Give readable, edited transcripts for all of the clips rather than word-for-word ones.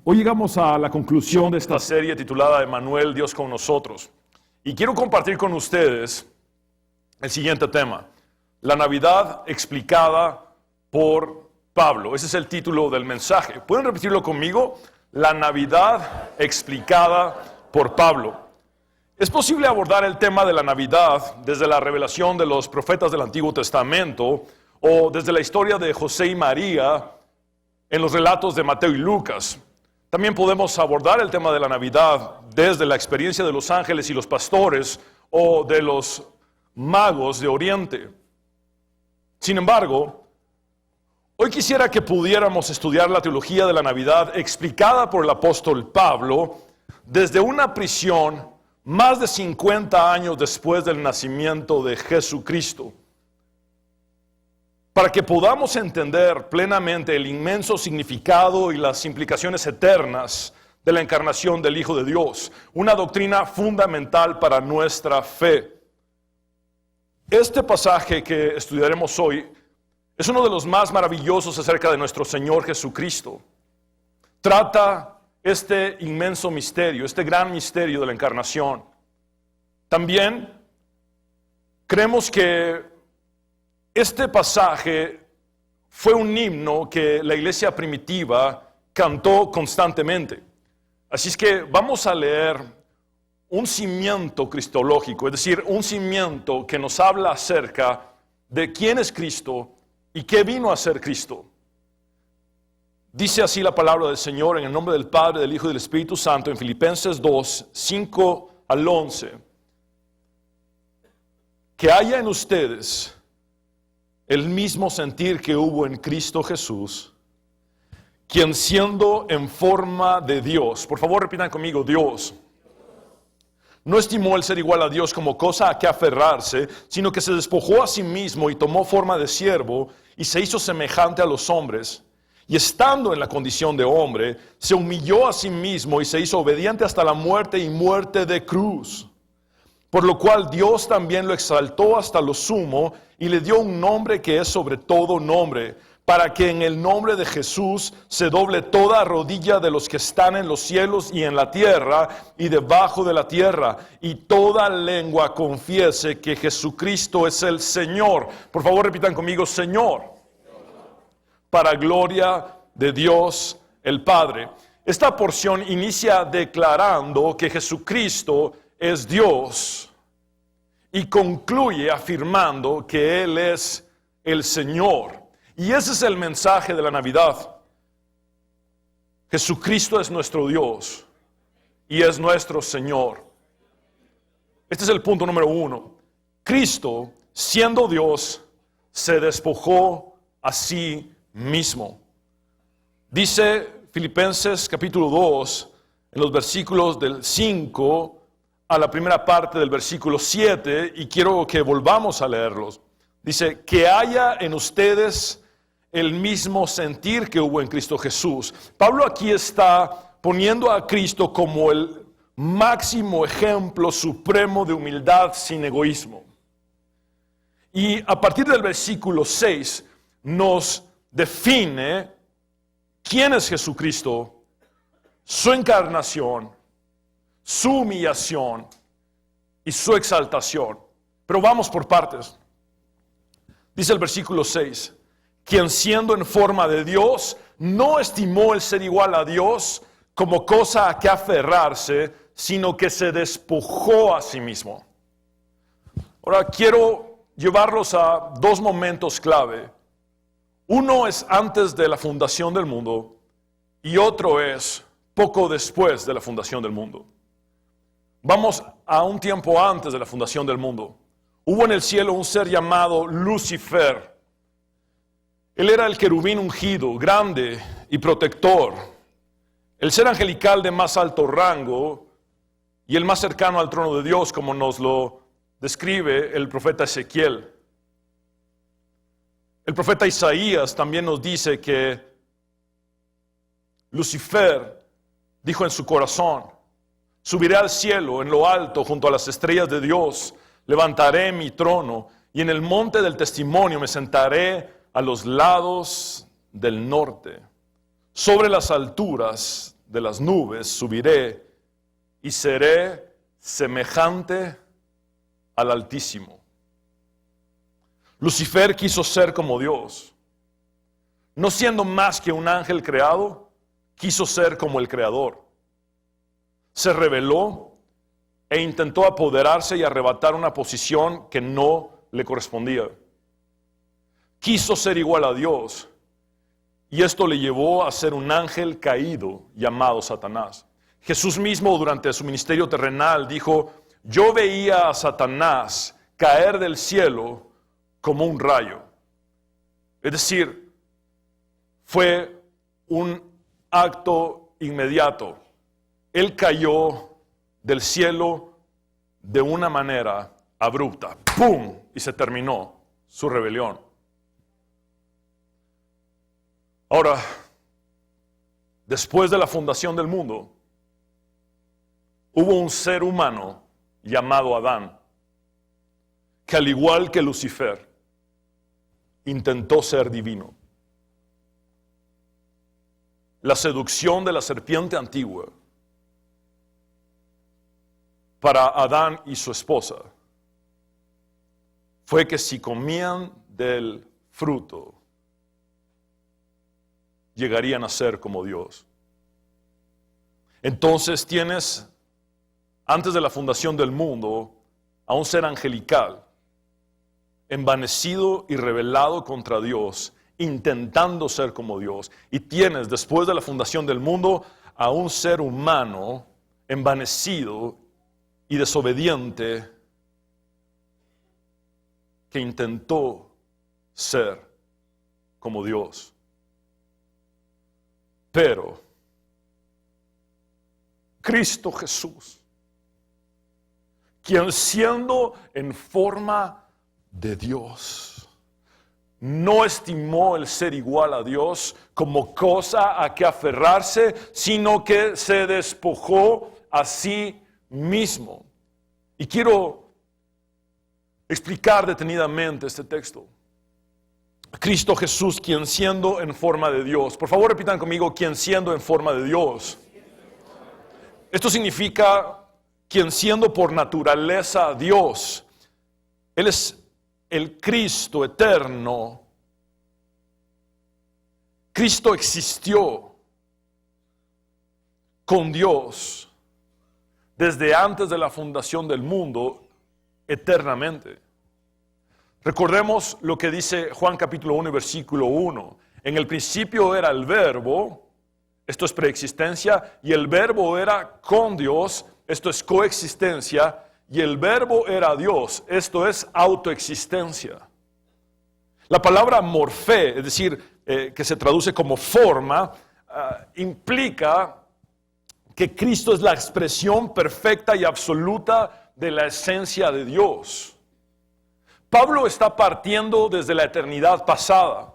Hoy llegamos a la conclusión de esta serie titulada Emmanuel, Dios con nosotros. Y quiero compartir con ustedes el siguiente tema: la Navidad explicada por Pablo. Ese es el título del mensaje. ¿Pueden repetirlo conmigo? La Navidad explicada por Pablo. Es posible abordar el tema de la Navidad desde la revelación de los profetas del Antiguo Testamento o desde la historia de José y María en los relatos de Mateo y Lucas. También podemos abordar el tema de la Navidad desde la experiencia de los ángeles y los pastores o de los magos de Oriente. Sin embargo, hoy quisiera que pudiéramos estudiar la teología de la Navidad explicada por el apóstol Pablo desde una prisión más de 50 años después del nacimiento de Jesucristo, para que podamos entender plenamente el inmenso significado y las implicaciones eternas de la encarnación del Hijo de Dios, una doctrina fundamental para nuestra fe. Este pasaje que estudiaremos hoy es uno de los más maravillosos acerca de nuestro Señor Jesucristo. Trata este inmenso misterio, este gran misterio de la encarnación. También creemos que este pasaje fue un himno que la iglesia primitiva cantó constantemente. Así es que vamos a leer un cimiento cristológico, es decir, un cimiento que nos habla acerca de quién es Cristo y qué vino a ser Cristo. Dice así la palabra del Señor en el nombre del Padre, del Hijo y del Espíritu Santo en Filipenses 2, 5 al 11. Que haya en ustedes el mismo sentir que hubo en Cristo Jesús, quien siendo en forma de Dios, por favor repitan conmigo, Dios, no estimó el ser igual a Dios como cosa a que aferrarse, sino que se despojó a sí mismo y tomó forma de siervo y se hizo semejante a los hombres. Y estando en la condición de hombre, se humilló a sí mismo y se hizo obediente hasta la muerte y muerte de cruz. Por lo cual Dios también lo exaltó hasta lo sumo y le dio un nombre que es sobre todo nombre, para que en el nombre de Jesús se doble toda rodilla de los que están en los cielos y en la tierra y debajo de la tierra, y toda lengua confiese que Jesucristo es el Señor. Por favor, repitan conmigo, Señor, para gloria de Dios el Padre. Esta porción inicia declarando que Jesucristo es Dios y concluye afirmando que Él es el Señor. Y ese es el mensaje de la Navidad. Jesucristo es nuestro Dios y es nuestro Señor. Este es el punto número 1. Cristo, siendo Dios, se despojó a sí mismo. Dice Filipenses capítulo 2, en los versículos del 5 a la primera parte del versículo 7, y quiero que volvamos a leerlos. Dice, que haya en ustedes el mismo sentir que hubo en Cristo Jesús. Pablo aquí está poniendo a Cristo como el máximo ejemplo supremo de humildad sin egoísmo. Y a partir del versículo 6 nos define quién es Jesucristo, su encarnación, su humillación y su exaltación. Pero vamos por partes. Dice el versículo 6, quien siendo en forma de Dios, no estimó el ser igual a Dios como cosa a que aferrarse, sino que se despojó a sí mismo. Ahora quiero llevarlos a dos momentos clave. Uno es antes de la fundación del mundo y otro es poco después de la fundación del mundo. Vamos a un tiempo antes de la fundación del mundo. Hubo en el cielo un ser llamado Lucifer. Él era el querubín ungido, grande y protector, el ser angelical de más alto rango y el más cercano al trono de Dios, como nos lo describe el profeta Ezequiel. El profeta Isaías también nos dice que Lucifer dijo en su corazón, subiré al cielo en lo alto junto a las estrellas de Dios, levantaré mi trono y en el monte del testimonio me sentaré a los lados del norte, sobre las alturas de las nubes subiré y seré semejante al Altísimo. Lucifer quiso ser como Dios. No siendo más que un ángel creado, quiso ser como el Creador. Se rebeló e intentó apoderarse y arrebatar una posición que no le correspondía. Quiso ser igual a Dios, y esto le llevó a ser un ángel caído llamado Satanás. Jesús mismo durante su ministerio terrenal dijo: yo veía a Satanás caer del cielo como un rayo. Es decir, fue un acto inmediato. Él cayó del cielo de una manera abrupta. ¡Pum! Y se terminó su rebelión. Ahora, después de la fundación del mundo, hubo un ser humano llamado Adán, que al igual que Lucifer, intentó ser divino. La seducción de la serpiente antigua para Adán y su esposa fue que si comían del fruto, llegarían a ser como Dios. Entonces tienes, antes de la fundación del mundo, a un ser angelical, envanecido y rebelado contra Dios, intentando ser como Dios. Y tienes, después de la fundación del mundo, a un ser humano envanecido y desobediente que intentó ser como Dios. Pero Cristo Jesús, quien siendo en forma de Dios, no estimó el ser igual a Dios como cosa a que aferrarse, sino que se despojó a sí mismo. Y quiero explicar detenidamente este texto. Cristo Jesús, quien siendo en forma de Dios. Por favor, repitan conmigo: quien siendo en forma de Dios. Esto significa quien siendo por naturaleza Dios. Él es el Cristo eterno. Cristo existió con Dios desde antes de la fundación del mundo eternamente. Recordemos lo que dice Juan capítulo 1 versículo 1. En el principio era el verbo, esto es preexistencia, y el verbo era con Dios, esto es coexistencia, y el verbo era Dios, esto es autoexistencia. La palabra morfé, es decir, que se traduce como forma, implica que Cristo es la expresión perfecta y absoluta de la esencia de Dios. Pablo está partiendo desde la eternidad pasada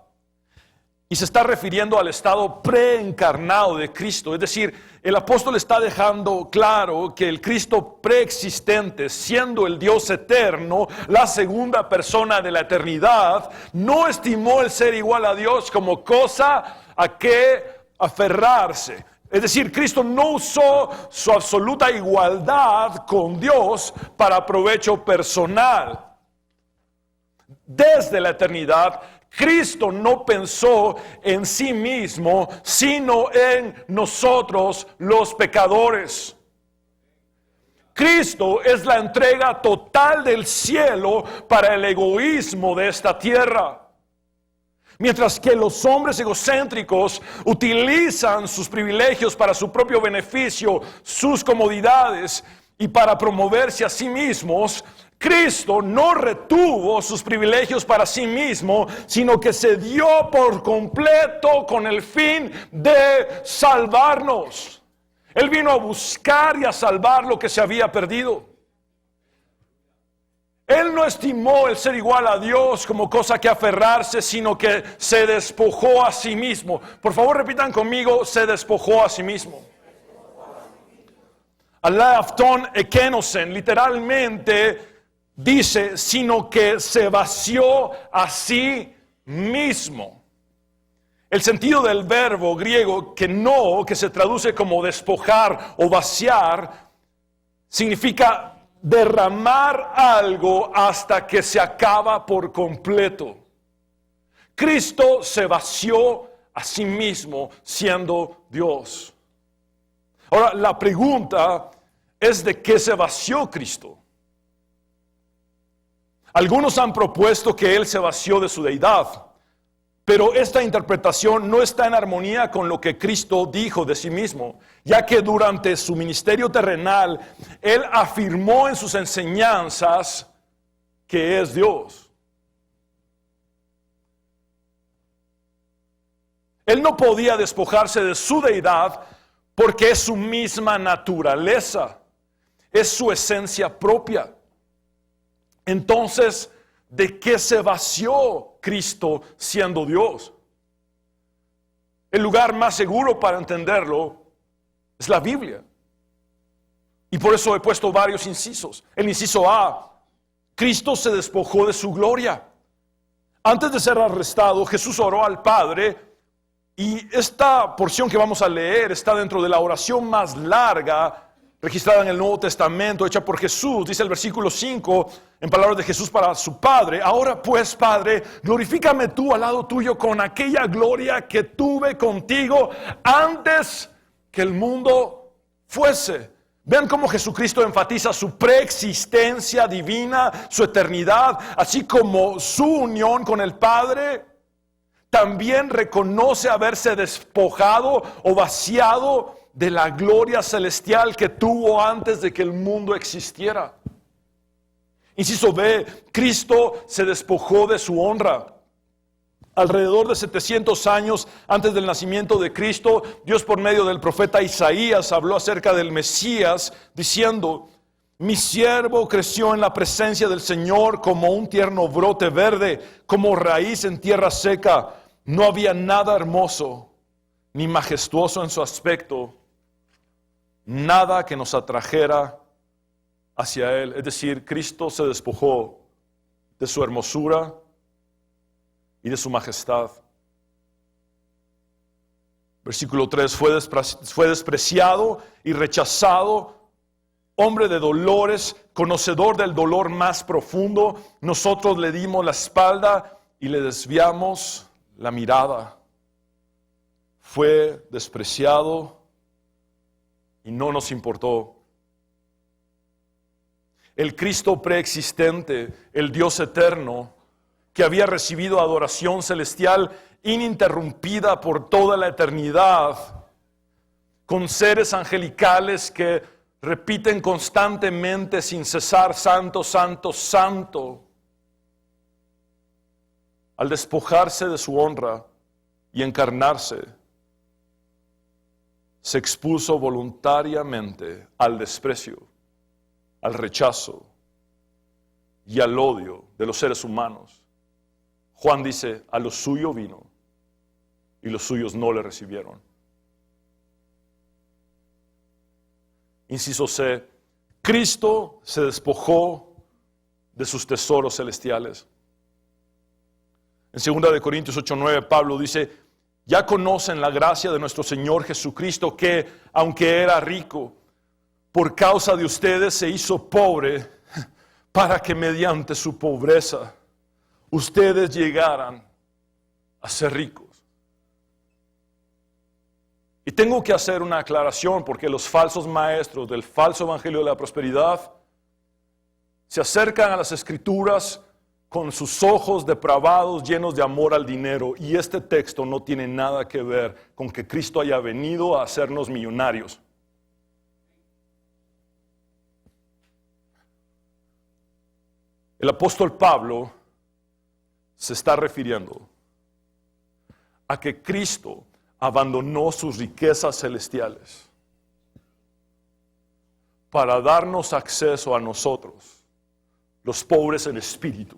y se está refiriendo al estado preencarnado de Cristo. Es decir, el apóstol está dejando claro que el Cristo preexistente, siendo el Dios eterno, la segunda persona de la eternidad, no estimó el ser igual a Dios como cosa a que aferrarse. Es decir, Cristo no usó su absoluta igualdad con Dios para provecho personal. Desde la eternidad, Cristo no pensó en sí mismo, sino en nosotros los pecadores. Cristo es la entrega total del cielo para el egoísmo de esta tierra. Mientras que los hombres egocéntricos utilizan sus privilegios para su propio beneficio, sus comodidades y para promoverse a sí mismos, Cristo no retuvo sus privilegios para sí mismo, sino que se dio por completo con el fin de salvarnos. Él vino a buscar y a salvar lo que se había perdido. Él no estimó el ser igual a Dios como cosa que aferrarse, sino que se despojó a sí mismo. Por favor, repitan conmigo: se despojó a sí mismo. Alafton ekenosen, literalmente dice, sino que se vació a sí mismo. El sentido del verbo griego que se traduce como despojar o vaciar, significa derramar algo hasta que se acaba por completo. Cristo se vació a sí mismo siendo Dios. Ahora, la pregunta es: ¿de qué se vació Cristo? Algunos han propuesto que Él se vació de su deidad, pero esta interpretación no está en armonía con lo que Cristo dijo de sí mismo, ya que durante su ministerio terrenal, Él afirmó en sus enseñanzas que es Dios. Él no podía despojarse de su deidad porque es su misma naturaleza, es su esencia propia. Entonces, ¿de qué se vació Cristo siendo Dios? El lugar más seguro para entenderlo es la Biblia. Y por eso he puesto varios incisos. El inciso A: Cristo se despojó de su gloria. Antes de ser arrestado, Jesús oró al Padre, y esta porción que vamos a leer está dentro de la oración más larga registrada en el Nuevo Testamento, hecha por Jesús. Dice el versículo 5, en palabras de Jesús para su Padre: ahora pues, Padre, glorifícame tú al lado tuyo con aquella gloria que tuve contigo antes que el mundo fuese. Vean cómo Jesucristo enfatiza su preexistencia divina, su eternidad, así como su unión con el Padre. También reconoce haberse despojado o vaciado de la gloria celestial que tuvo antes de que el mundo existiera. Inciso B: Cristo se despojó de su honra. Alrededor de 700 años antes del nacimiento de Cristo, Dios por medio del profeta Isaías habló acerca del Mesías, diciendo: mi siervo creció en la presencia del Señor como un tierno brote verde, como raíz en tierra seca. No había nada hermoso ni majestuoso en su aspecto, nada que nos atrajera hacia Él. Es decir, Cristo se despojó de su hermosura y de su majestad. Versículo 3: fue despreciado y rechazado, hombre de dolores, conocedor del dolor más profundo. Nosotros le dimos la espalda y le desviamos la mirada. Fue despreciado y no nos importó. El Cristo preexistente, el Dios eterno, que había recibido adoración celestial ininterrumpida por toda la eternidad, con seres angelicales que repiten constantemente sin cesar: santo, santo, santo. Al despojarse de su honra y encarnarse, se expuso voluntariamente al desprecio, al rechazo y al odio de los seres humanos. Juan dice: a lo suyo vino y los suyos no le recibieron. Inciso C: Cristo se despojó de sus tesoros celestiales. En 2 Corintios 8:9, Pablo dice: ya conocen la gracia de nuestro Señor Jesucristo, que, aunque era rico, por causa de ustedes se hizo pobre, para que mediante su pobreza ustedes llegaran a ser ricos. Y tengo que hacer una aclaración, porque los falsos maestros del falso evangelio de la prosperidad se acercan a las Escrituras con sus ojos depravados, llenos de amor al dinero. Y este texto no tiene nada que ver con que Cristo haya venido a hacernos millonarios. El apóstol Pablo se está refiriendo a que Cristo abandonó sus riquezas celestiales para darnos acceso a nosotros, los pobres en espíritu,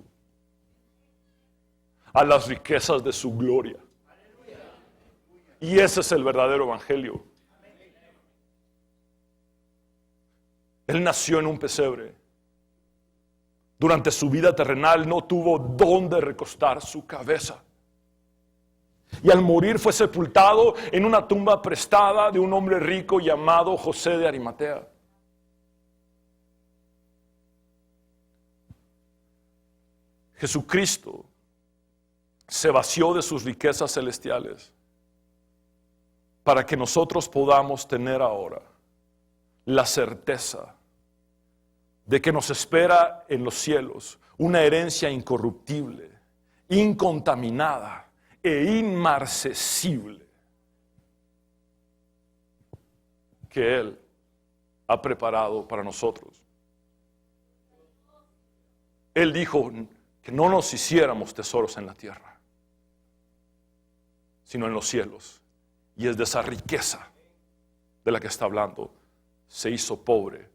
a las riquezas de su gloria. Y ese es el verdadero evangelio. Él nació en un pesebre. Durante su vida terrenal no tuvo dónde recostar su cabeza. Y al morir fue sepultado en una tumba prestada de un hombre rico llamado José de Arimatea. Jesucristo se vació de sus riquezas celestiales para que nosotros podamos tener ahora la certeza de que nos espera en los cielos una herencia incorruptible, incontaminada e inmarcesible que Él ha preparado para nosotros. Él dijo que no nos hiciéramos tesoros en la tierra, sino en los cielos. Y es de esa riqueza de la que está hablando. Se hizo pobre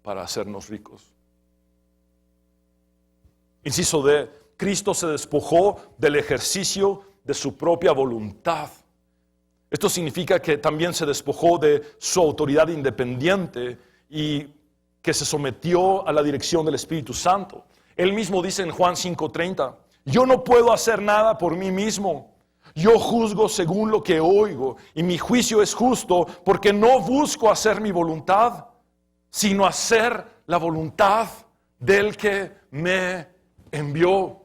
para hacernos ricos. Inciso D, Cristo se despojó del ejercicio de su propia voluntad. Esto significa que también se despojó de su autoridad independiente y que se sometió a la dirección del Espíritu Santo. Él mismo dice en Juan 5:30, yo no puedo hacer nada por mí mismo. Yo juzgo según lo que oigo y mi juicio es justo porque no busco hacer mi voluntad, sino hacer la voluntad del que me envió.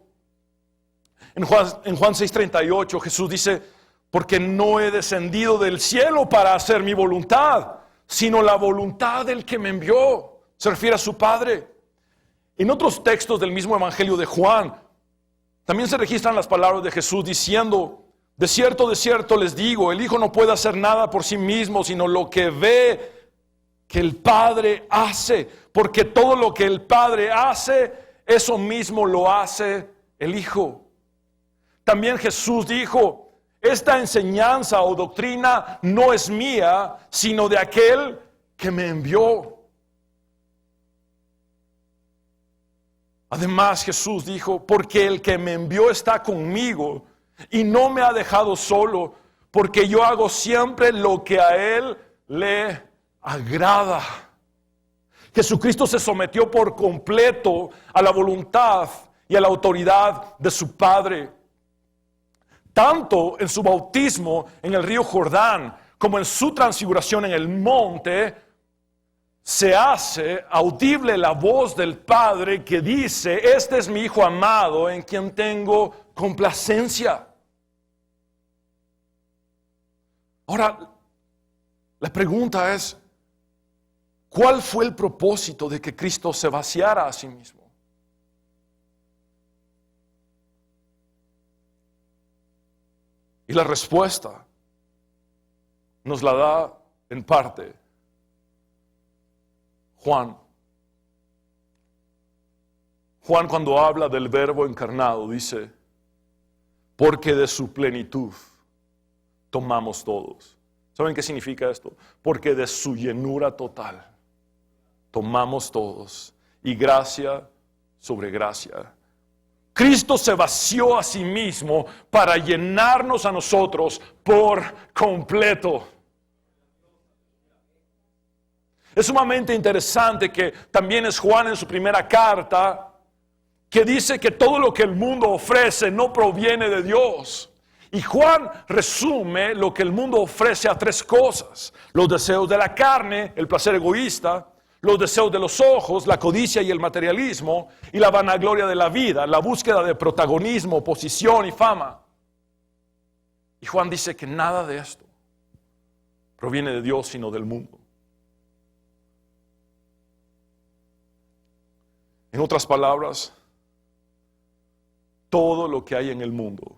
En Juan 6:38 Jesús dice, porque no he descendido del cielo para hacer mi voluntad, sino la voluntad del que me envió. Se refiere a su Padre. En otros textos del mismo Evangelio de Juan, también se registran las palabras de Jesús diciendo, de cierto les digo, el Hijo no puede hacer nada por sí mismo, sino lo que ve que el Padre hace, porque todo lo que el Padre hace, eso mismo lo hace el Hijo. También Jesús dijo, esta enseñanza o doctrina no es mía, sino de aquel que me envió. Además Jesús dijo, porque el que me envió está conmigo y no me ha dejado solo, porque yo hago siempre lo que a Él le agrada. Jesucristo se sometió por completo a la voluntad y a la autoridad de su Padre. Tanto en su bautismo en el río Jordán como en su transfiguración en el monte, se hace audible la voz del Padre que dice, este es mi Hijo amado en quien tengo complacencia. Ahora, la pregunta es, ¿cuál fue el propósito de que Cristo se vaciara a sí mismo? Y la respuesta nos la da en parte Juan. Juan, cuando habla del Verbo encarnado, dice, porque de su plenitud tomamos todos. ¿Saben qué significa esto? Porque de su llenura total tomamos todos, y gracia sobre gracia. Cristo se vació a sí mismo para llenarnos a nosotros por completo. Es sumamente interesante que también es Juan en su primera carta que dice que todo lo que el mundo ofrece no proviene de Dios. Y Juan resume lo que el mundo ofrece a tres cosas: los deseos de la carne, el placer egoísta; los deseos de los ojos, la codicia y el materialismo; y la vanagloria de la vida, la búsqueda de protagonismo, posición y fama. Y Juan dice que nada de esto proviene de Dios, sino del mundo. En otras palabras, todo lo que hay en el mundo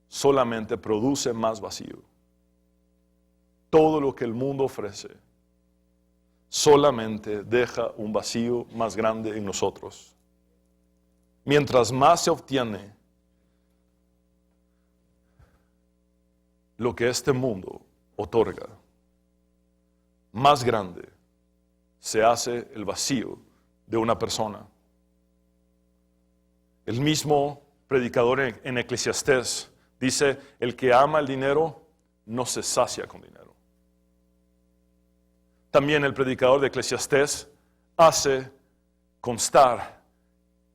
solamente produce más vacío. Todo lo que el mundo ofrece solamente deja un vacío más grande en nosotros. Mientras más se obtiene lo que este mundo otorga, más grande se hace el vacío de una persona. El mismo predicador en Eclesiastés dice, el que ama el dinero no se sacia con dinero. También el predicador de Eclesiastés hace constar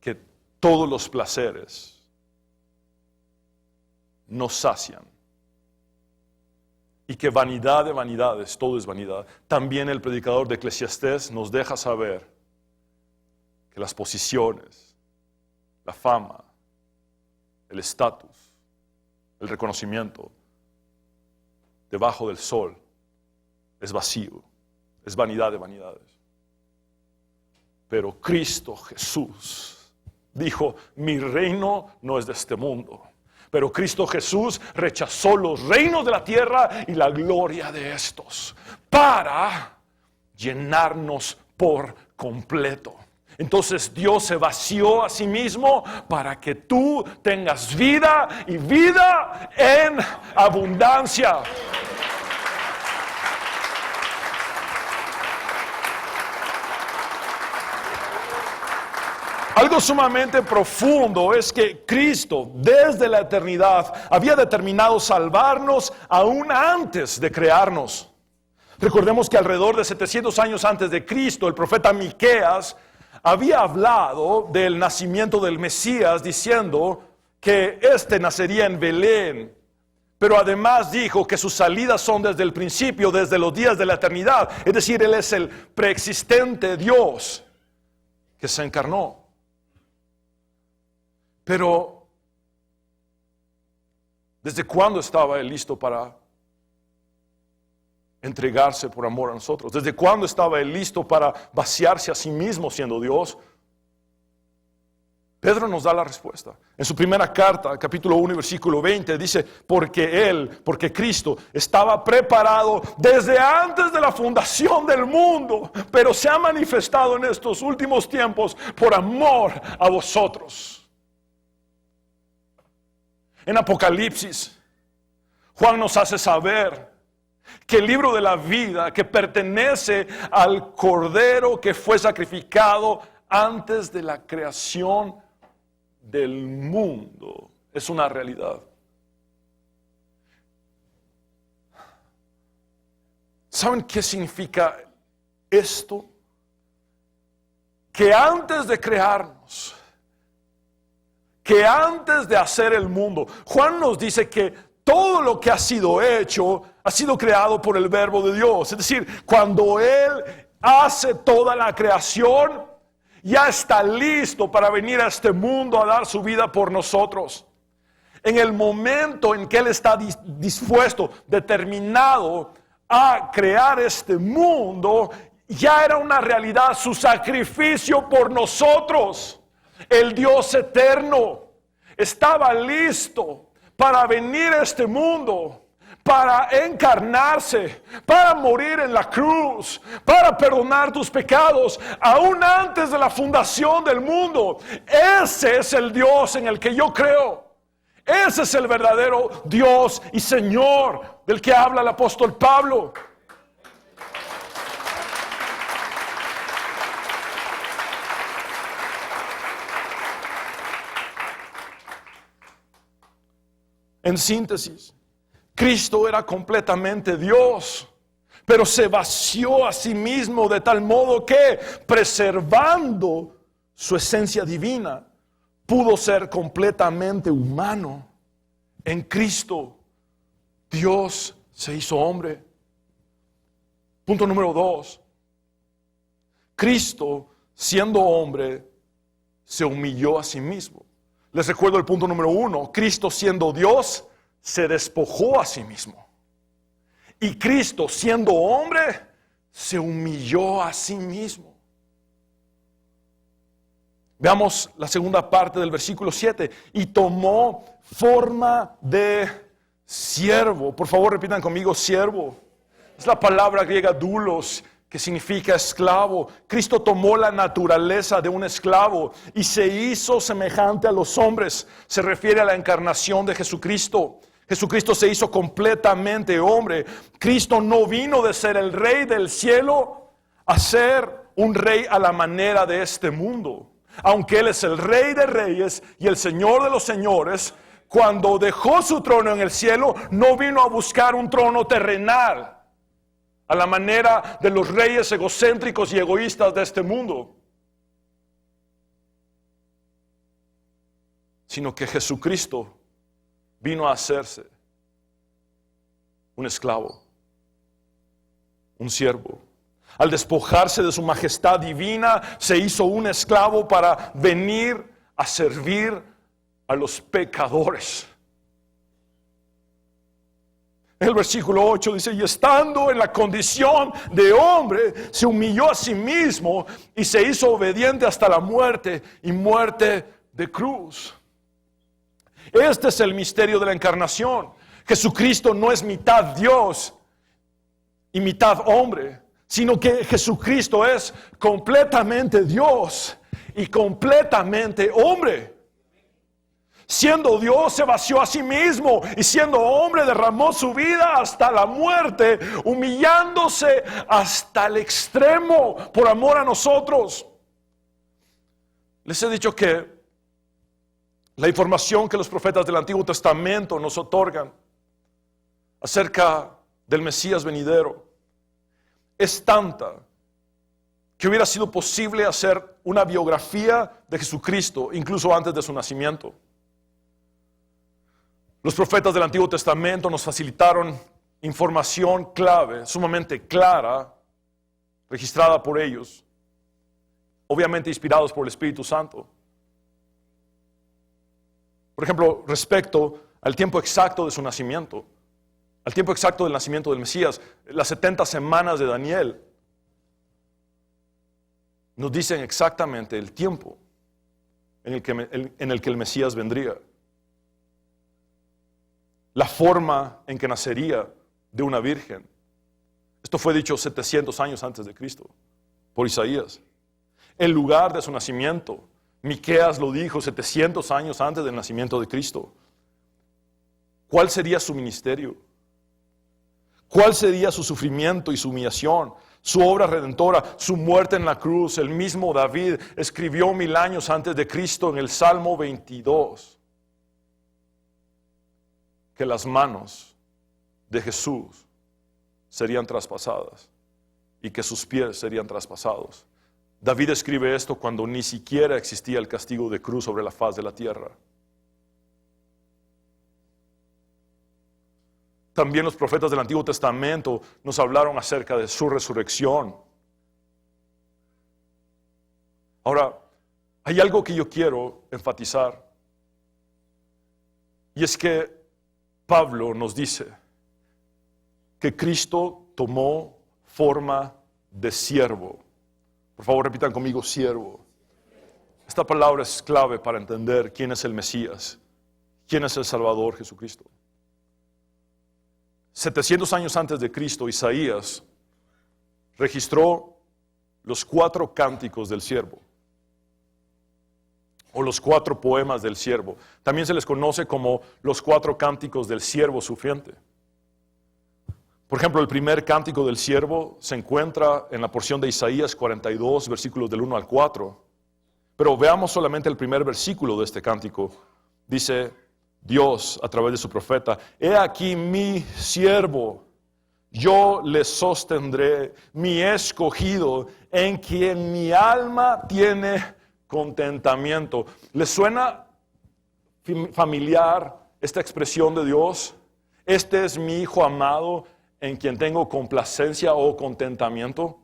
que todos los placeres no sacian. Y que vanidad de vanidades, todo es vanidad. También el predicador de Eclesiastés nos deja saber que las posiciones, la fama, el estatus, el reconocimiento debajo del sol es vacío, es vanidad de vanidades. Pero Cristo Jesús dijo, mi reino no es de este mundo. Pero Cristo Jesús rechazó los reinos de la tierra y la gloria de estos para llenarnos por completo. Entonces Dios se vació a sí mismo para que tú tengas vida y vida en abundancia. Algo sumamente profundo es que Cristo desde la eternidad había determinado salvarnos aún antes de crearnos. Recordemos que alrededor de 700 años antes de Cristo, el profeta Miqueas había hablado del nacimiento del Mesías diciendo que éste nacería en Belén. Pero además dijo que sus salidas son desde el principio, desde los días de la eternidad. Es decir, Él es el preexistente Dios que se encarnó. Pero, ¿desde cuándo estaba Él listo para entregarse por amor a nosotros? ¿Desde cuándo estaba Él listo para vaciarse a sí mismo siendo Dios? Pedro nos da la respuesta. En su primera carta, capítulo 1, versículo 20, dice, porque Cristo estaba preparado desde antes de la fundación del mundo, pero se ha manifestado en estos últimos tiempos por amor a vosotros. En Apocalipsis, Juan nos hace saber que el libro de la vida que pertenece al Cordero que fue sacrificado antes de la creación del mundo es una realidad. ¿Saben qué significa esto? Que antes de crearnos, que antes de hacer el mundo, Juan nos dice que todo lo que ha sido hecho ha sido creado por el verbo de Dios. Es decir, cuando Él hace toda la creación, ya está listo para venir a este mundo a dar su vida por nosotros. En el momento en que Él está dispuesto, determinado a crear este mundo, ya era una realidad su sacrificio por nosotros. El Dios eterno estaba listo para venir a este mundo, para encarnarse, para morir en la cruz, para perdonar tus pecados, aún antes de la fundación del mundo. Ese es el Dios en el que yo creo. Ese es el verdadero Dios y Señor del que habla el apóstol Pablo. En síntesis, Cristo era completamente Dios, pero se vació a sí mismo de tal modo que, preservando su esencia divina, pudo ser completamente humano. En Cristo, Dios se hizo hombre. Punto número 2. Cristo, siendo hombre, se humilló a sí mismo. Les recuerdo el punto número 1. Cristo, siendo Dios, se despojó a sí mismo. Y Cristo, siendo hombre, se humilló a sí mismo. Veamos la segunda parte del versículo 7. Y tomó forma de siervo. Por favor, repitan conmigo, siervo. Es la palabra griega doulos, que significa esclavo. Cristo tomó la naturaleza de un esclavo y se hizo semejante a los hombres. Se refiere a la encarnación de Jesucristo. Jesucristo se hizo completamente hombre. Cristo no vino de ser el rey del cielo a ser un rey a la manera de este mundo. Aunque Él es el Rey de Reyes y el Señor de los Señores, cuando dejó su trono en el cielo, no vino a buscar un trono terrenal a la manera de los reyes egocéntricos y egoístas de este mundo, sino que Jesucristo vino a hacerse un esclavo, un siervo. Al despojarse de su majestad divina, se hizo un esclavo para venir a servir a los pecadores. El versículo 8 dice, y estando en la condición de hombre, se humilló a sí mismo y se hizo obediente hasta la muerte y muerte de cruz. Este es el misterio de la encarnación. Jesucristo no es mitad Dios y mitad hombre, sino que Jesucristo es completamente Dios y completamente hombre. Siendo Dios se vació a sí mismo y siendo hombre derramó su vida hasta la muerte, humillándose hasta el extremo por amor a nosotros. Les he dicho que la información que los profetas del Antiguo Testamento nos otorgan acerca del Mesías venidero es tanta que hubiera sido posible hacer una biografía de Jesucristo incluso antes de su nacimiento. Los profetas del Antiguo Testamento nos facilitaron información clave, sumamente clara, registrada por ellos, obviamente inspirados por el Espíritu Santo. Por ejemplo, respecto al tiempo exacto de su nacimiento, al tiempo exacto del nacimiento del Mesías, las 70 semanas de Daniel nos dicen exactamente el tiempo en el que el Mesías vendría. La forma en que nacería de una virgen. Esto fue dicho 700 años antes de Cristo, por Isaías. El lugar de su nacimiento, Miqueas lo dijo 700 años antes del nacimiento de Cristo. ¿Cuál sería su ministerio? ¿Cuál sería su sufrimiento y su humillación? Su obra redentora, su muerte en la cruz. El mismo David escribió 1000 años antes de Cristo en el Salmo 22. Que las manos de Jesús serían traspasadas y que sus pies serían traspasados. David escribe esto cuando ni siquiera existía el castigo de cruz sobre la faz de la tierra. También los profetas del Antiguo Testamento nos hablaron acerca de su resurrección. Ahora, hay algo que yo quiero enfatizar, y es que Pablo nos dice que Cristo tomó forma de siervo. Por favor, repitan conmigo, siervo. Esta palabra es clave para entender quién es el Mesías, quién es el Salvador Jesucristo. 700 años antes de Cristo, Isaías registró los 4 cánticos del siervo, o los 4 poemas del siervo. También se les conoce como los 4 cánticos del siervo sufriente. Por ejemplo, el primer cántico del siervo se encuentra en la porción de Isaías 42, versículos del 1 al 4. Pero veamos solamente el primer versículo de este cántico. Dice Dios a través de su profeta: he aquí mi siervo, yo le sostendré, mi escogido, en quien mi alma tiene contentamiento. ¿Les suena familiar esta expresión de Dios? Este es mi hijo amado en quien tengo complacencia o contentamiento.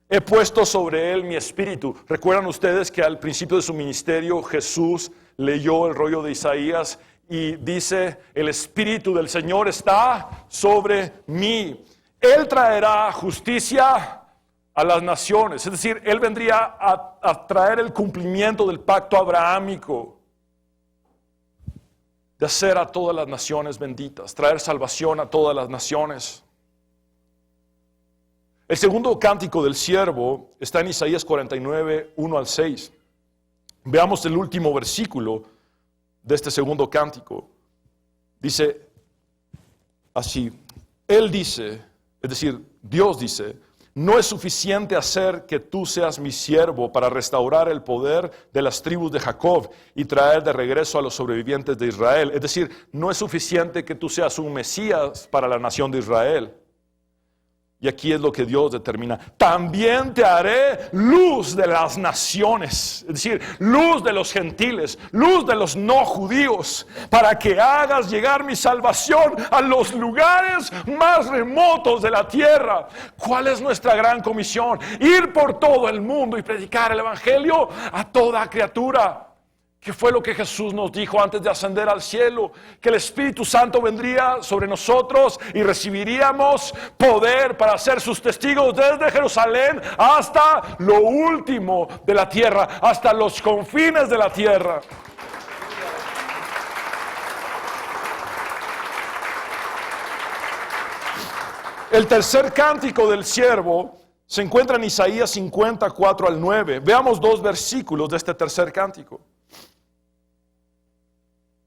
He puesto sobre él mi espíritu. ¿Recuerdan ustedes que al principio de su ministerio Jesús leyó el rollo de Isaías y dice: el espíritu del Señor está sobre mí? Él traerá justicia a las naciones, es decir, Él vendría a traer el cumplimiento del pacto abrahámico de hacer a todas las naciones benditas, traer salvación a todas las naciones. El segundo cántico del siervo está en Isaías 49, 1 al 6. Veamos el último versículo de este segundo cántico. Dice así: Él dice, es decir, Dios dice: no es suficiente hacer que tú seas mi siervo para restaurar el poder de las tribus de Jacob y traer de regreso a los sobrevivientes de Israel. Es decir, no es suficiente que tú seas un Mesías para la nación de Israel. Y aquí es lo que Dios determina. También te haré luz de las naciones, es decir, luz de los gentiles, luz de los no judíos, para que hagas llegar mi salvación a los lugares más remotos de la tierra. ¿Cuál es nuestra gran comisión? Ir por todo el mundo y predicar el evangelio a toda criatura. ¿Qué fue lo que Jesús nos dijo antes de ascender al cielo? Que el Espíritu Santo vendría sobre nosotros y recibiríamos poder para ser sus testigos desde Jerusalén hasta lo último de la tierra, hasta los confines de la tierra. El tercer cántico del siervo se encuentra en Isaías 54 al 9. Veamos 2 versículos de este tercer cántico.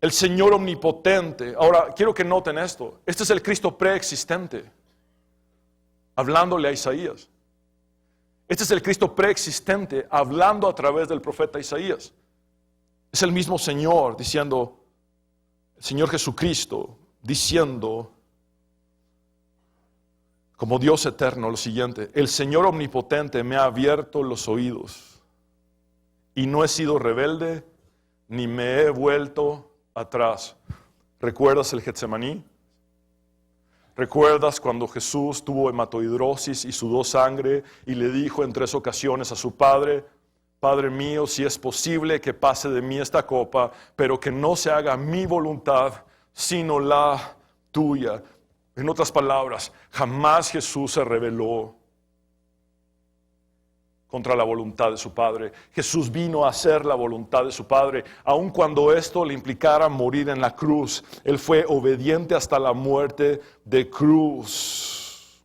El Señor omnipotente. Ahora, quiero que noten esto. Este es el Cristo preexistente, hablándole a Isaías. Este es el Cristo preexistente, hablando a través del profeta Isaías. Es el mismo Señor diciendo, el Señor Jesucristo, diciendo, como Dios eterno, lo siguiente: el Señor omnipotente me ha abierto los oídos, y no he sido rebelde, ni me he vuelto atrás. ¿Recuerdas el Getsemaní? ¿Recuerdas cuando Jesús tuvo hematohidrosis y sudó sangre y le dijo en 3 ocasiones a su Padre: Padre mío, si es posible que pase de mí esta copa, pero que no se haga mi voluntad, sino la tuya? En otras palabras, jamás Jesús se rebeló contra la voluntad de su Padre. Jesús vino a hacer la voluntad de su Padre, aun cuando esto le implicara morir en la cruz. Él fue obediente hasta la muerte de cruz.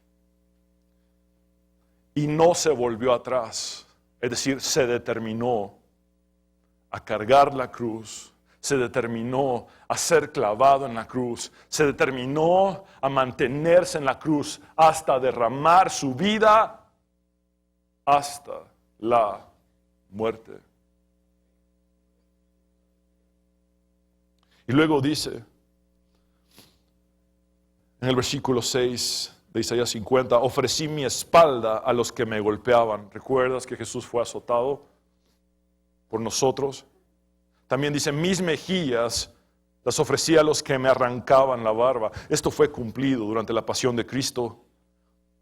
Y no se volvió atrás. Es decir, se determinó a cargar la cruz. Se determinó a ser clavado en la cruz. Se determinó a mantenerse en la cruz hasta derramar su vida hasta la muerte. Y luego dice, en el versículo 6 de Isaías 50, ofrecí mi espalda a los que me golpeaban. ¿Recuerdas que Jesús fue azotado por nosotros? También dice, mis mejillas las ofrecí a los que me arrancaban la barba. Esto fue cumplido durante la pasión de Cristo.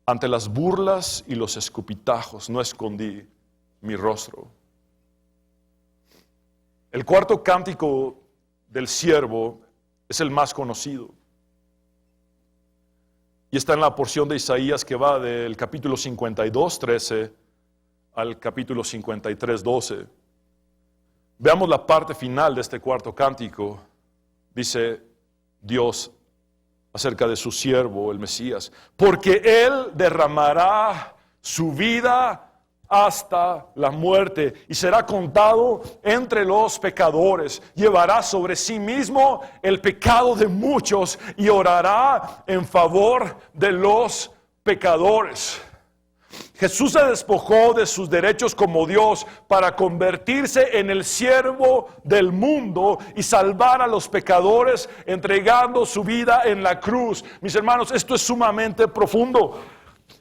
Ante las burlas y los escupitajos no escondí mi rostro. El cuarto cántico del siervo es el más conocido. Y está en la porción de Isaías que va del capítulo 52, 13 al capítulo 53, 12. Veamos la parte final de este cuarto cántico. Dice Dios acerca de su siervo, el Mesías: porque Él derramará su vida hasta la muerte y será contado entre los pecadores. Llevará sobre sí mismo el pecado de muchos y orará en favor de los pecadores. Jesús se despojó de sus derechos como Dios para convertirse en el siervo del mundo y salvar a los pecadores, entregando su vida en la cruz. Mis hermanos, esto es sumamente profundo.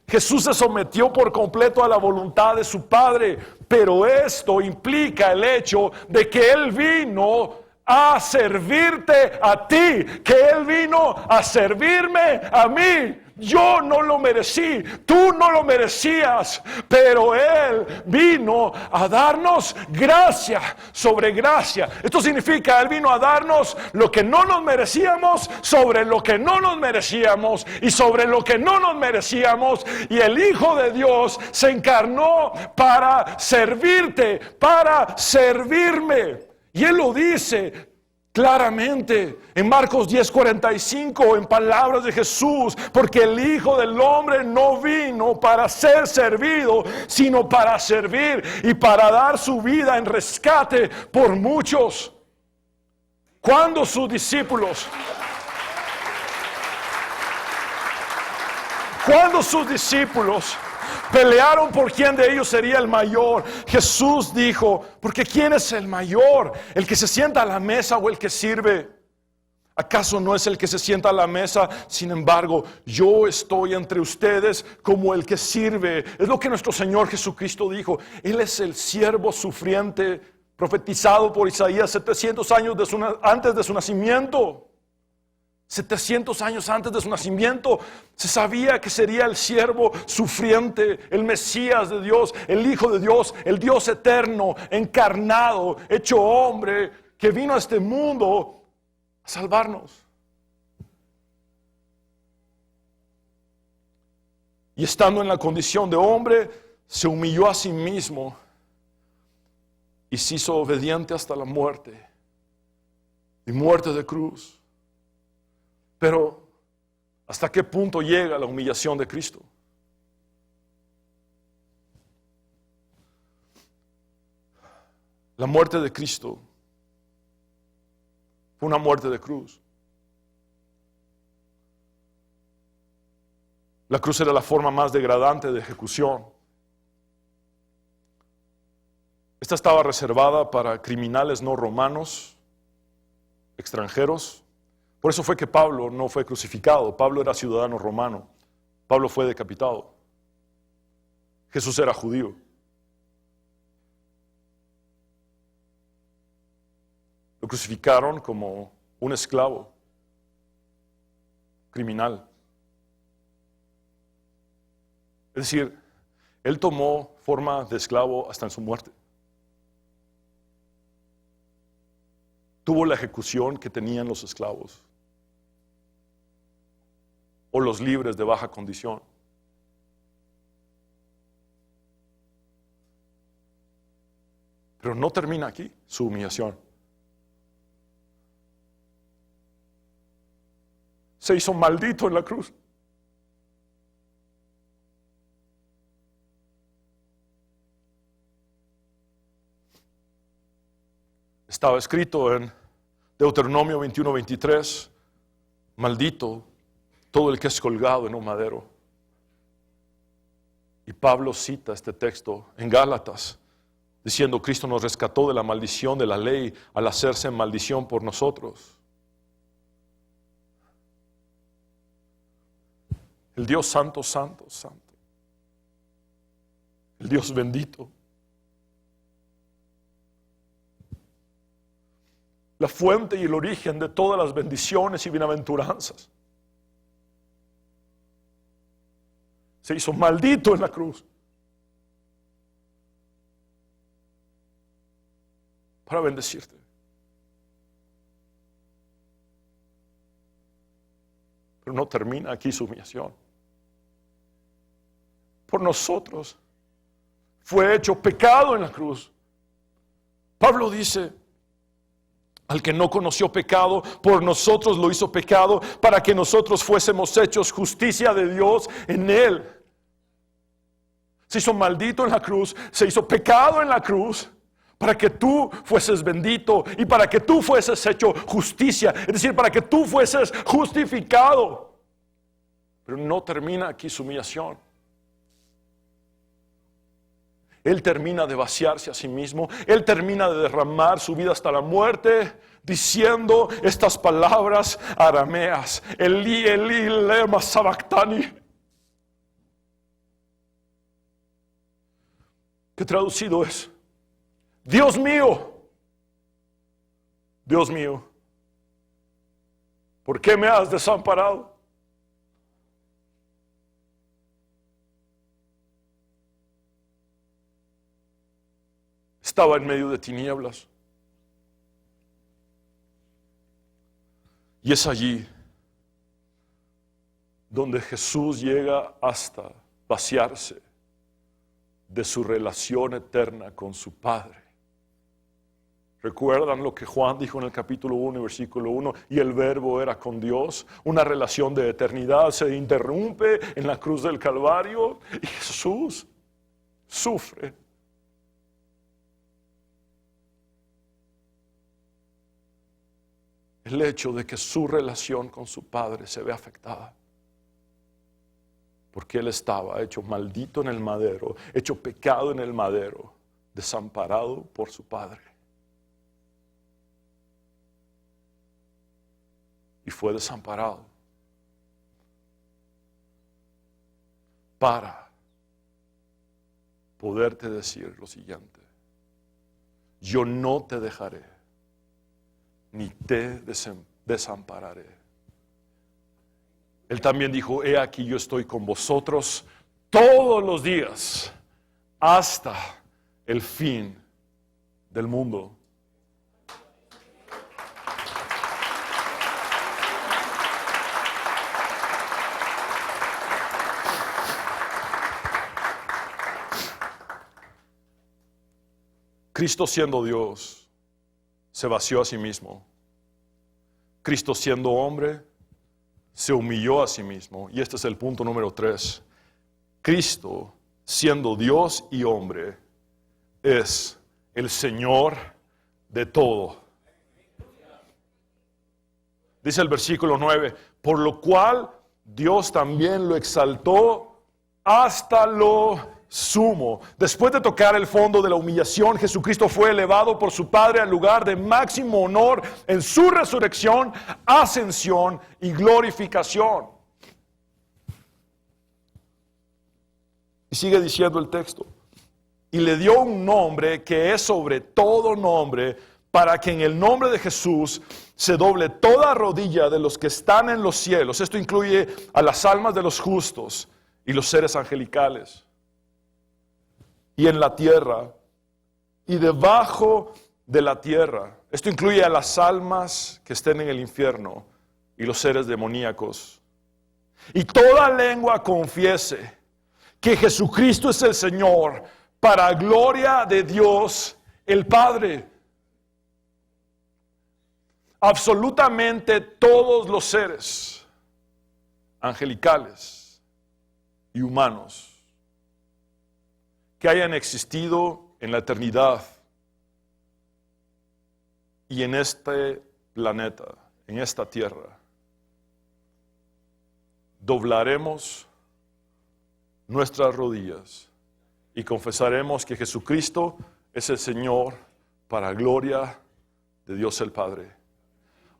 Jesús se sometió por completo a la voluntad de su Padre, pero esto implica el hecho de que Él vino a servirte a ti, que Él vino a servirme a mí. Yo no lo merecí, tú no lo merecías, pero Él vino a darnos gracia sobre gracia. Esto significa, Él vino a darnos lo que no nos merecíamos, sobre lo que no nos merecíamos y sobre lo que no nos merecíamos. Y el Hijo de Dios se encarnó para servirte, para servirme. Y Él lo dice claramente en Marcos 10:45, en palabras de Jesús: porque el Hijo del Hombre no vino para ser servido, sino para servir y para dar su vida en rescate por muchos. Cuando sus discípulos pelearon por quién de ellos sería el mayor, Jesús dijo: porque ¿quién es el mayor? ¿El que se sienta a la mesa o el que sirve? ¿Acaso no es el que se sienta a la mesa? Sin embargo, yo estoy entre ustedes como el que sirve. Es lo que nuestro Señor Jesucristo dijo. Él es el siervo sufriente profetizado por Isaías 700 años antes de su nacimiento. 700 años antes de su nacimiento se sabía que sería el siervo sufriente, el Mesías de Dios, el Hijo de Dios, el Dios eterno, encarnado, hecho hombre, que vino a este mundo a salvarnos. Y estando en la condición de hombre, se humilló a sí mismo y se hizo obediente hasta la muerte, y muerte de cruz. Pero, ¿hasta qué punto llega la humillación de Cristo? La muerte de Cristo fue una muerte de cruz. La cruz era la forma más degradante de ejecución. Esta estaba reservada para criminales no romanos, extranjeros. Por eso fue que Pablo no fue crucificado. Pablo era ciudadano romano. Pablo fue decapitado. Jesús era judío. Lo crucificaron como un esclavo, criminal. Es decir, él tomó forma de esclavo hasta en su muerte. Tuvo la ejecución que tenían los esclavos o los libres de baja condición. Pero no termina aquí su humillación. Se hizo maldito en la cruz. Estaba escrito en Deuteronomio 21:23, maldito todo el que es colgado en un madero. Y Pablo cita este texto en Gálatas, diciendo: Cristo nos rescató de la maldición de la ley al hacerse maldición por nosotros. El Dios santo, santo, santo. El Dios bendito. La fuente y el origen de todas las bendiciones y bienaventuranzas. Se hizo maldito en la cruz para bendecirte. Pero no termina aquí su humillación. Por nosotros fue hecho pecado en la cruz. Pablo dice: al que no conoció pecado, por nosotros lo hizo pecado, para que nosotros fuésemos hechos justicia de Dios en él. Se hizo maldito en la cruz, se hizo pecado en la cruz, para que tú fueses bendito y para que tú fueses hecho justicia, es decir, para que tú fueses justificado. Pero no termina aquí su humillación. Él termina de vaciarse a sí mismo. Él termina de derramar su vida hasta la muerte, diciendo estas palabras arameas: Elí, Elí, lema sabactani. Que traducido es: Dios mío, Dios mío, ¿por qué me has desamparado? Estaba en medio de tinieblas. Y es allí donde Jesús llega hasta vaciarse de su relación eterna con su Padre. ¿Recuerdan lo que Juan dijo en el capítulo 1, versículo 1? Y el verbo era con Dios. Una relación de eternidad se interrumpe en la cruz del Calvario y Jesús sufre. El hecho de que su relación con su Padre se ve afectada. Porque Él estaba hecho maldito en el madero, hecho pecado en el madero, desamparado por su Padre. fue desamparado para poderte decir lo siguiente: yo no te dejaré, ni te desampararé. Él también dijo: he aquí, yo estoy con vosotros todos los días hasta el fin del mundo. Cristo siendo Dios, se vació a sí mismo. Cristo siendo hombre, se humilló a sí mismo. Y este es el punto número 3. Cristo, siendo Dios y hombre, es el Señor de todo. Dice el versículo 9, por lo cual Dios también lo exaltó hasta lo sumo. Después de tocar el fondo de la humillación, Jesucristo fue elevado por su Padre al lugar de máximo honor en su resurrección, ascensión y glorificación. Y sigue diciendo el texto: y le dio un nombre que es sobre todo nombre, para que en el nombre de Jesús se doble toda rodilla de los que están en los cielos. Esto incluye a las almas de los justos y los seres angelicales, y en la tierra y debajo de la tierra. Esto incluye a las almas que estén en el infierno y los seres demoníacos. Y toda lengua confiese que Jesucristo es el Señor, para gloria de Dios el Padre. Absolutamente todos los seres angelicales y humanos que hayan existido en la eternidad y en este planeta, en esta tierra, doblaremos nuestras rodillas y confesaremos que Jesucristo es el Señor, para gloria de Dios el Padre.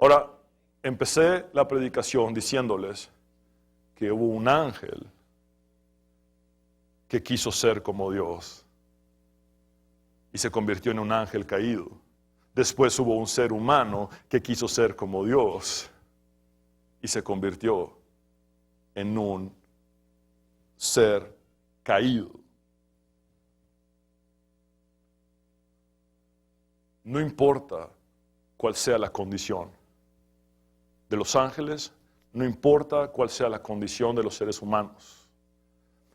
Ahora, empecé la predicación diciéndoles que hubo un ángel que quiso ser como Dios y se convirtió en un ángel caído. Después hubo un ser humano que quiso ser como Dios y se convirtió en un ser caído. No importa cuál sea la condición de los ángeles, no importa cuál sea la condición de los seres humanos,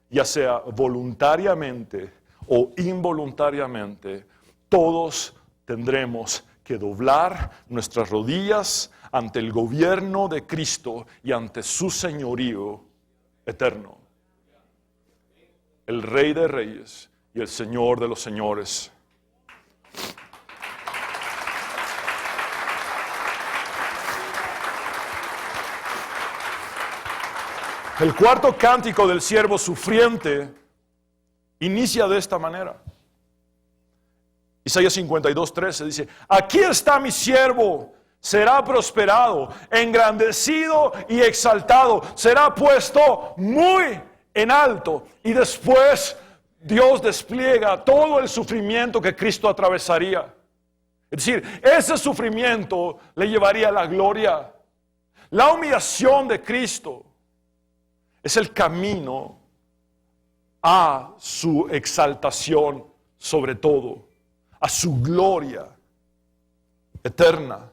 ya sea voluntariamente o involuntariamente, todos tendremos que doblar nuestras rodillas ante el gobierno de Cristo y ante su señorío eterno. El Rey de Reyes y el Señor de los Señores. El cuarto cántico del siervo sufriente inicia de esta manera. Isaías 52:13 dice: aquí está mi siervo, será prosperado, engrandecido y exaltado, será puesto muy en alto. Y después Dios despliega todo el sufrimiento que Cristo atravesaría. Es decir, ese sufrimiento le llevaría a la gloria. La humillación de Cristo es el camino a su exaltación sobre todo, a su gloria eterna.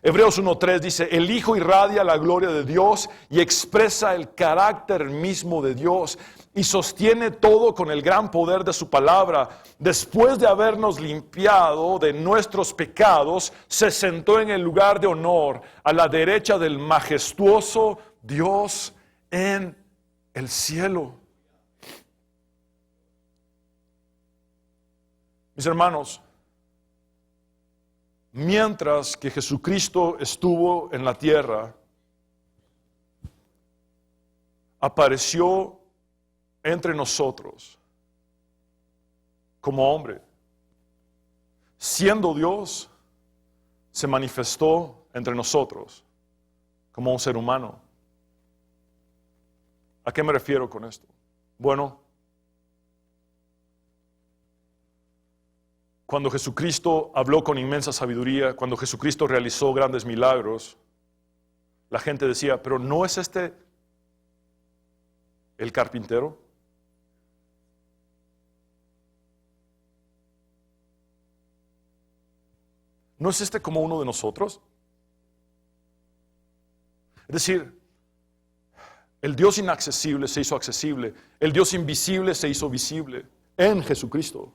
Hebreos 1:3 dice: el Hijo irradia la gloria de Dios y expresa el carácter mismo de Dios y sostiene todo con el gran poder de su palabra. Después de habernos limpiado de nuestros pecados, se sentó en el lugar de honor a la derecha del majestuoso Dios en el cielo. Mis hermanos, mientras que Jesucristo estuvo en la tierra, apareció entre nosotros como hombre. Siendo Dios, se manifestó entre nosotros como un ser humano. ¿A qué me refiero con esto? Bueno, cuando Jesucristo habló con inmensa sabiduría, cuando Jesucristo realizó grandes milagros, la gente decía, pero ¿no es este el carpintero? ¿No es este como uno de nosotros? Es decir, el Dios inaccesible se hizo accesible, el Dios invisible se hizo visible en Jesucristo.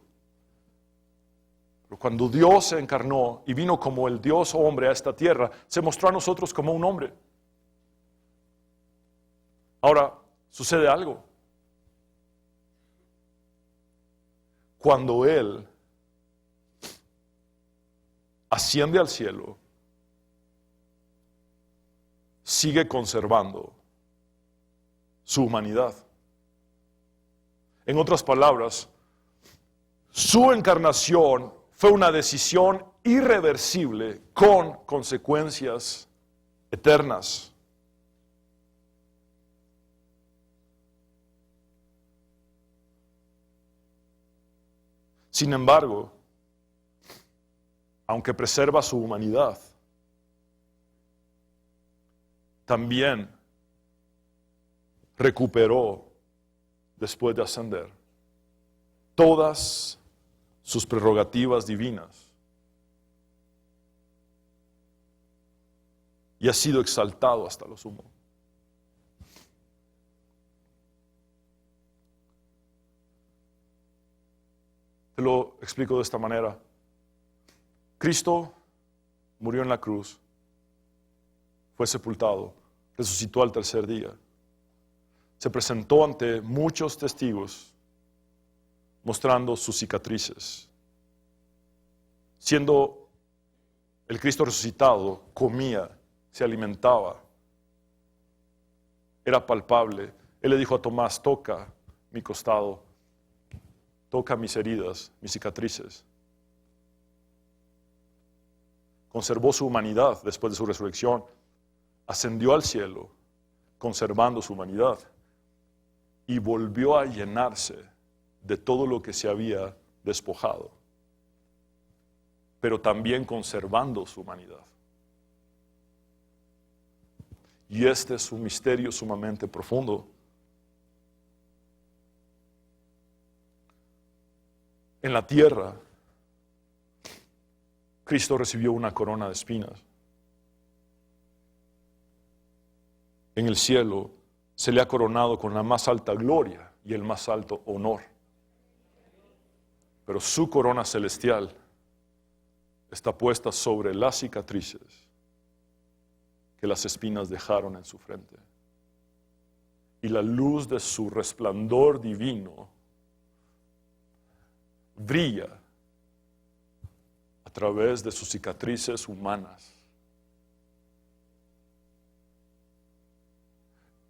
Pero cuando Dios se encarnó y vino como el Dios hombre a esta tierra, se mostró a nosotros como un hombre. Ahora, sucede algo. Cuando Él asciende al cielo, sigue conservando su humanidad. En otras palabras, su encarnación fue una decisión irreversible con consecuencias eternas. Sin embargo, aunque preserva su humanidad, también recuperó, después de ascender, todas sus prerrogativas divinas y ha sido exaltado hasta lo sumo. Te lo explico de esta manera. Cristo murió en la cruz, fue sepultado, resucitó al tercer día. Se presentó ante muchos testigos mostrando sus cicatrices. Siendo el Cristo resucitado, comía, se alimentaba, era palpable. Él le dijo a Tomás, toca mi costado, toca mis heridas, mis cicatrices. Conservó su humanidad después de su resurrección, ascendió al cielo, conservando su humanidad, y volvió a llenarse de todo lo que se había despojado, pero también conservando su humanidad. Y este es un misterio sumamente profundo. En la tierra, Cristo recibió una corona de espinas. En el cielo se le ha coronado con la más alta gloria y el más alto honor. Pero su corona celestial está puesta sobre las cicatrices que las espinas dejaron en su frente. Y la luz de su resplandor divino brilla a través de sus cicatrices humanas.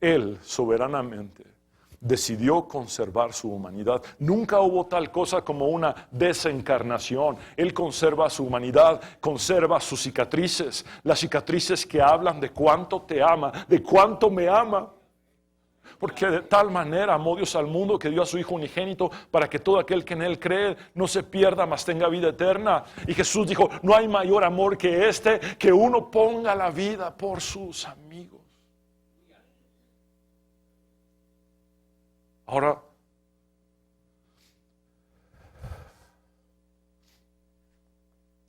Él soberanamente decidió conservar su humanidad. Nunca hubo tal cosa como una desencarnación. Él conserva su humanidad, conserva sus cicatrices, las cicatrices que hablan de cuánto te ama, de cuánto me ama. Porque de tal manera amó Dios al mundo que dio a su Hijo unigénito para que todo aquel que en Él cree no se pierda, mas tenga vida eterna. Y Jesús dijo, no hay mayor amor que este, que uno ponga la vida por sus amigos. Ahora,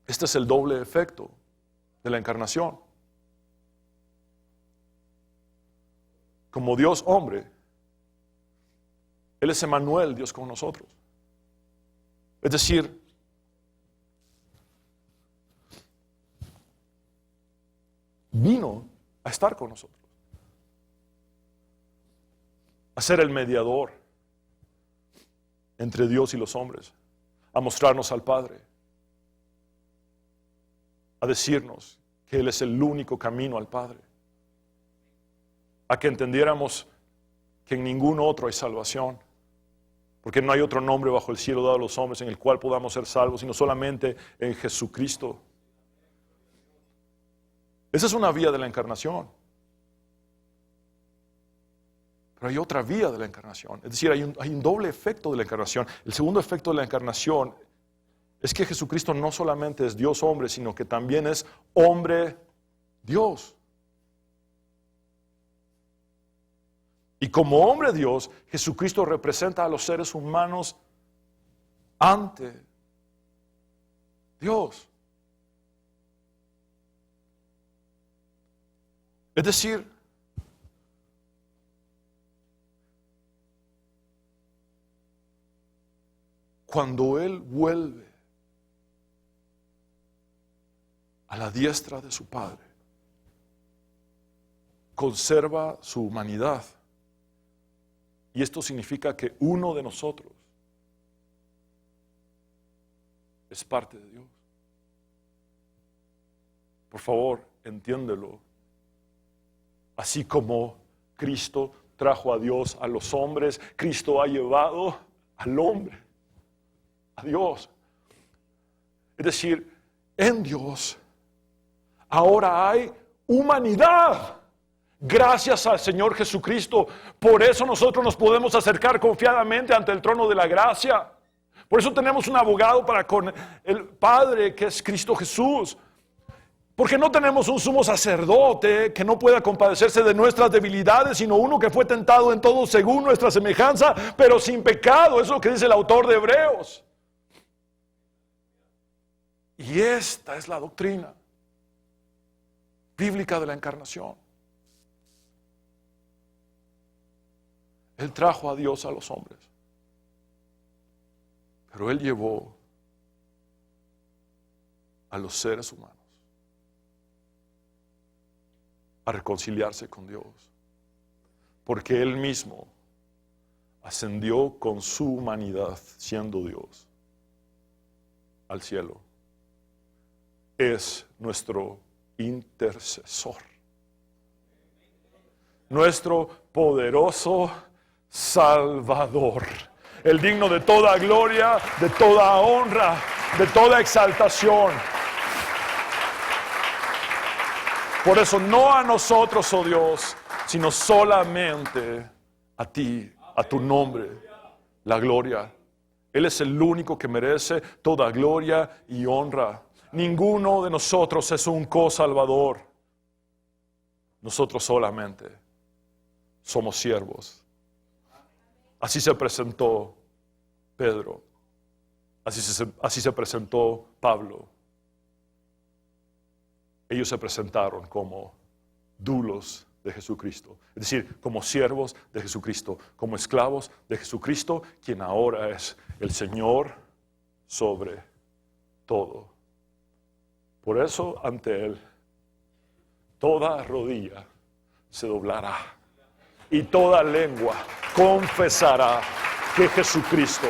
este es el doble efecto de la encarnación. Como Dios hombre, Él es Emmanuel, Dios con nosotros. Es decir, vino a estar con nosotros, a ser el mediador entre Dios y los hombres, a mostrarnos al Padre, a decirnos que Él es el único camino al Padre, a que entendiéramos que en ningún otro hay salvación, porque no hay otro nombre bajo el cielo dado a los hombres en el cual podamos ser salvos, sino solamente en Jesucristo. Esa es una vía de la encarnación. Pero hay otra vía de la encarnación. Es decir, hay un doble efecto de la encarnación. El segundo efecto de la encarnación es que Jesucristo no solamente es Dios hombre, sino que también es hombre Dios. Y como hombre Dios, Jesucristo representa a los seres humanos ante Dios. Es decir, cuando Él vuelve a la diestra de su Padre, conserva su humanidad. Y esto significa que uno de nosotros es parte de Dios. Por favor, entiéndelo. Así como Cristo trajo a Dios a los hombres, Cristo ha llevado al hombre a Dios. Es decir, en Dios ahora hay humanidad. Gracias al Señor Jesucristo. Por eso nosotros nos podemos acercar confiadamente ante el trono de la gracia. Por eso tenemos un abogado para con el Padre, que es Cristo Jesús. Porque no tenemos un sumo sacerdote que no pueda compadecerse de nuestras debilidades, sino uno que fue tentado en todo según nuestra semejanza, pero sin pecado. Eso es lo que dice el autor de Hebreos. Y esta es la doctrina bíblica de la encarnación. Él trajo a Dios a los hombres, pero Él llevó a los seres humanos a reconciliarse con Dios, porque Él mismo ascendió con su humanidad, siendo Dios, al cielo. Es nuestro intercesor, nuestro poderoso Salvador, el digno de toda gloria, de toda honra, de toda exaltación. Por eso no a nosotros, oh Dios, sino solamente a ti, a tu nombre, la gloria. Él es el único que merece toda gloria y honra. Ninguno de nosotros es un co-salvador. Nosotros solamente somos siervos. Así se presentó Pedro. Así se presentó Pablo. Ellos se presentaron como doulos de Jesucristo. Es decir, como siervos de Jesucristo, como esclavos de Jesucristo, quien ahora es el Señor sobre todo. Por eso, ante Él, toda rodilla se doblará y toda lengua confesará que Jesucristo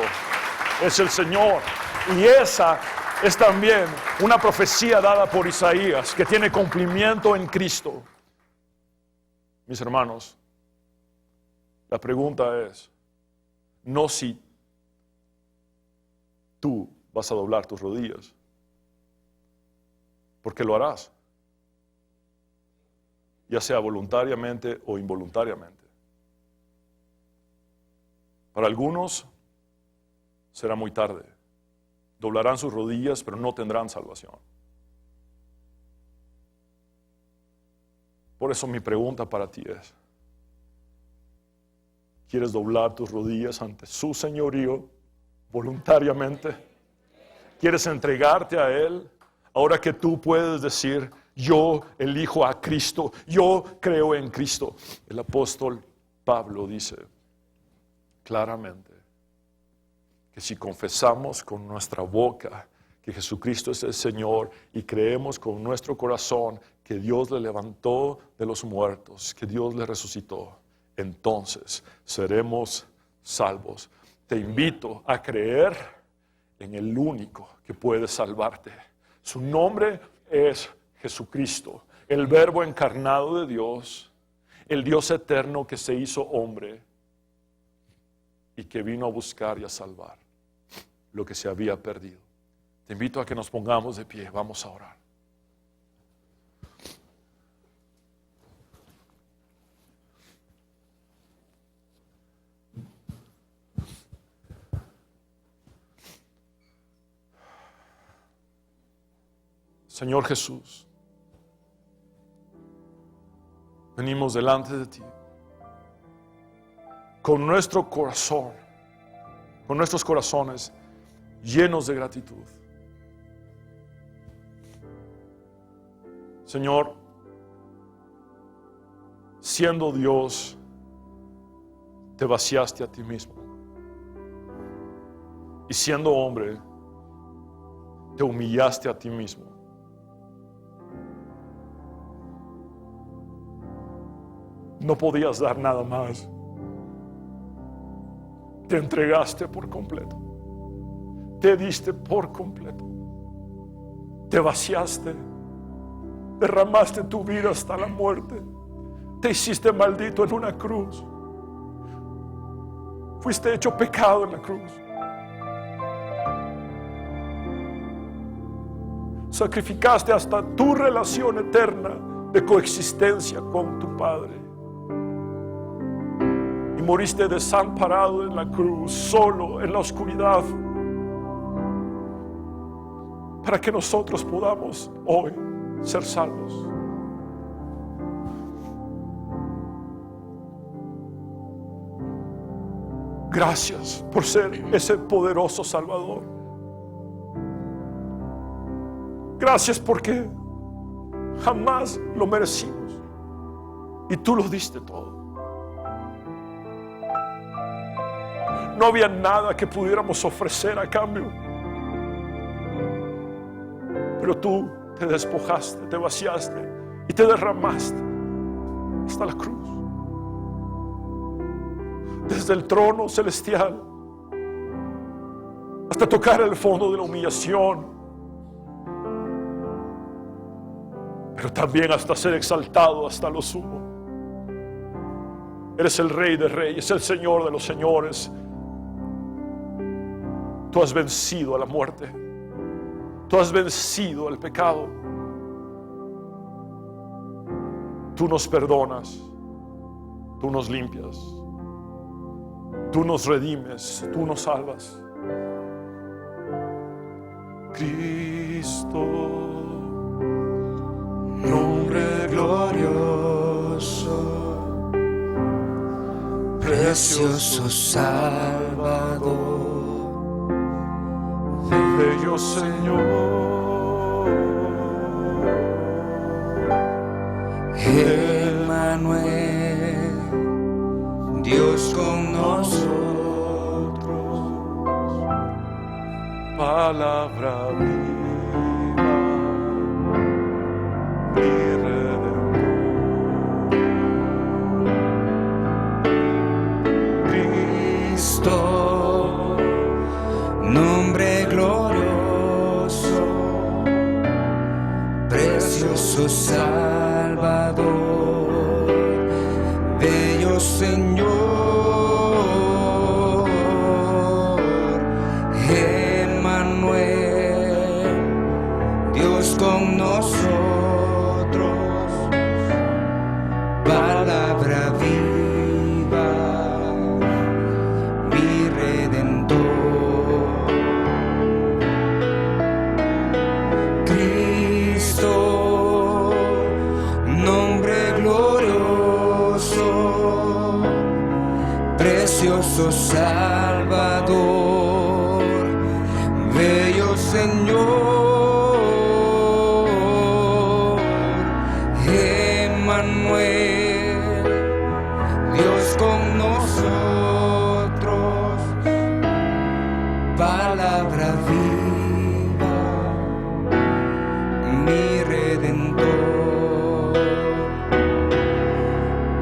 es el Señor. Y esa es también una profecía dada por Isaías, que tiene cumplimiento en Cristo. Mis hermanos, la pregunta es, no si tú vas a doblar tus rodillas, porque lo harás, ya sea voluntariamente o involuntariamente. Para algunos será muy tarde. Doblarán sus rodillas, pero no tendrán salvación. Por eso mi pregunta para ti es, ¿quieres doblar tus rodillas ante su señorío voluntariamente? ¿Quieres entregarte a Él? Ahora que tú puedes decir, yo elijo a Cristo, yo creo en Cristo. El apóstol Pablo dice claramente que si confesamos con nuestra boca que Jesucristo es el Señor y creemos con nuestro corazón que Dios le levantó de los muertos, que Dios le resucitó, entonces seremos salvos. Te invito a creer en el único que puede salvarte. Su nombre es Jesucristo, el Verbo encarnado de Dios, el Dios eterno que se hizo hombre y que vino a buscar y a salvar lo que se había perdido. Te invito a que nos pongamos de pie, vamos a orar. Señor Jesús, venimos delante de ti con nuestro corazón, con nuestros corazones llenos de gratitud. Señor, siendo Dios, te vaciaste a ti mismo. Y siendo hombre, te humillaste a ti mismo. No podías dar nada más. Te entregaste por completo. Te diste por completo. Te vaciaste. Derramaste tu vida hasta la muerte. Te hiciste maldito en una cruz. Fuiste hecho pecado en la cruz. Sacrificaste hasta tu relación eterna de coexistencia con tu Padre. Y moriste desamparado en la cruz, solo en la oscuridad, para que nosotros podamos hoy ser salvos. Gracias por ser ese poderoso Salvador. Gracias porque jamás lo merecimos y tú lo diste todo. No había nada que pudiéramos ofrecer a cambio, pero tú te despojaste, te vaciaste y te derramaste hasta la cruz. Desde el trono celestial hasta tocar el fondo de la humillación, pero también hasta ser exaltado hasta lo sumo. Eres el Rey de Reyes, el Señor de los Señores. Tú has vencido a la muerte. Tú has vencido al pecado. Tú nos perdonas. Tú nos limpias. Tú nos redimes. Tú nos salvas. Cristo, nombre glorioso, precioso Salvador, bello Señor, Emmanuel, Dios con nosotros, palabra viva, mi Redentor. Cristo, nombre glorioso, precioso Salvador, bello Señor, Emmanuel, Dios con nosotros, palabra viva, mi Redentor. Cristo, nombre glorioso, precioso Salvador, bello Señor, Emmanuel, Dios con nosotros, palabra viva, mi Redentor,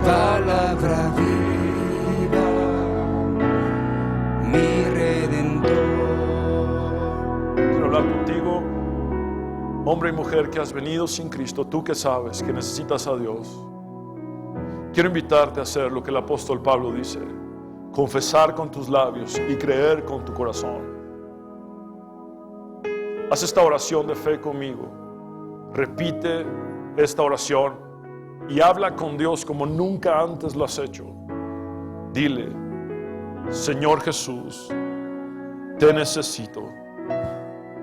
palabra viva, mi Redentor. Quiero hablar contigo, hombre y mujer que has venido sin Cristo, tú que sabes que necesitas a Dios. Quiero invitarte a hacer lo que el apóstol Pablo dice: confesar con tus labios y creer con tu corazón. Haz esta oración de fe conmigo. Repite esta oración y habla con Dios como nunca antes lo has hecho. Dile: Señor Jesús, te necesito.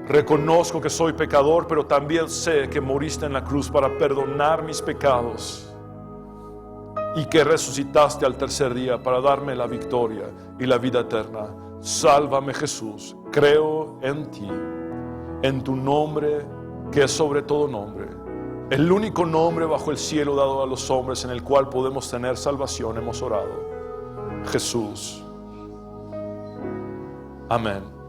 Reconozco que soy pecador, pero también sé que moriste en la cruz para perdonar mis pecados y que resucitaste al tercer día para darme la victoria y la vida eterna. Sálvame, Jesús. Creo en ti, en tu nombre que es sobre todo nombre, el único nombre bajo el cielo dado a los hombres en el cual podemos tener salvación. Hemos orado. Jesús. Amén.